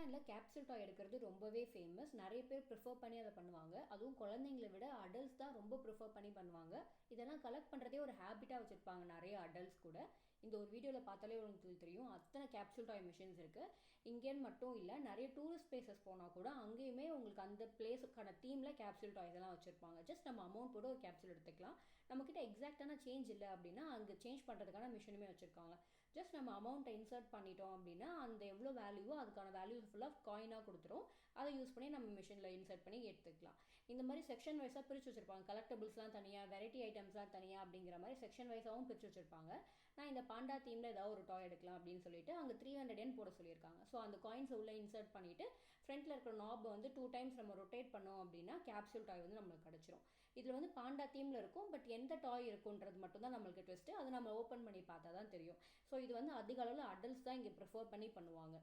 ஜப்பானில் கேப்சூல் டாய் எடுக்கிறது ரொம்பவே ஃபேமஸ். நிறைய பேர் ப்ரிஃபர் பண்ணி அதை பண்ணுவாங்க. அதுவும் குழந்தைங்களை விட அடல்ட்ஸ் தான் ரொம்ப ப்ரிஃபர் பண்ணி பண்ணுவாங்க. இதெல்லாம் கலெக்ட் பண்ணுறதே ஒரு ஹேபிட்டாக வச்சுருப்பாங்க நிறைய அடல்ட்ஸ் கூட. இந்த ஒரு வீடியோவில் பார்த்தாலே உங்களுக்கு தெரியும், அத்தனை கேப்சூல் டாய் மிஷின்ஸ் இருக்குது. இங்கேன்னு மட்டும் இல்லை, நிறைய டூரிஸ்ட் பிளேசஸ் போனால் கூட அங்கேயுமே உங்களுக்கு அந்த பிளேஸுக்கான தீமில் கேப்சூல் டாய்ஸ் எல்லாம் வச்சுருப்பாங்க. ஜஸ்ட் நம்ம அமௌண்ட் போட்டு ஒரு கேப்சூல் எடுத்துக்கலாம். நம்மக்கிட்ட எக்ஸாக்டான சேஞ்ச் இல்லை அப்படின்னா அங்கே சேஞ்ச் பண்ணுறதுக்கான மிஷினுமே வச்சுருக்காங்க. ஜஸ்ட் நம்ம அமௌண்ட்டை இன்சர்ட் பண்ணிட்டோம் அப்படின்னா அந்த எவ்வளோ வேல்யூவோ அதுக்கான வேல்யூ ஃபுல்லாக காயினாக கொடுத்துரும். அதை யூஸ் பண்ணி நம்ம மிஷினில் இன்சர்ட் பண்ணி எடுத்துக்கலாம். இந்த மாதிரி செக்ஷன் வைஸாக பிரித்து வச்சுருப்பாங்க. கலெக்டபிள்ஸ்லாம் தனியாக, வெரைட்டி ஐட்டம்ஸ்லாம் தனியாக அப்படிங்கிற மாதிரி செக்ஷன் வைஸாகவும் பிரித்து வச்சுருப்பாங்க. நான் இந்த பாண்டா தீமில் ஏதாவது ஒரு டாய் எடுக்கலாம் அப்படின்னு சொல்லிட்டு அங்கே 300 yen போட சொல்லியிருக்காங்க. ஸோ அந்த காயின்ஸ் உள்ளே இன்சர்ட் பண்ணிவிட்டு ஃப்ரண்ட்டில் இருக்கிற நாபை வந்து 2 டைம்ஸ் நம்ம ரொட்டேட் பண்ணோம் அப்படின்னா கேப்சூல் டாய் வந்து நம்மளுக்கு கிடச்சிரும். இதில் வந்து பாண்டா தீமில் இருக்கும், பட் எந்த டாய் இருக்குன்றது மட்டும் தான் நம்மளுக்கு ட்விஸ்ட்டு. அதை நம்ம ஓப்பன் பண்ணி பார்த்தா தான் தெரியும். ஸோ இது வந்து அதிக அளவில் அடல்ட்ஸ் தான் இங்கே ப்ரிஃபர் பண்ணி பண்ணுவாங்க.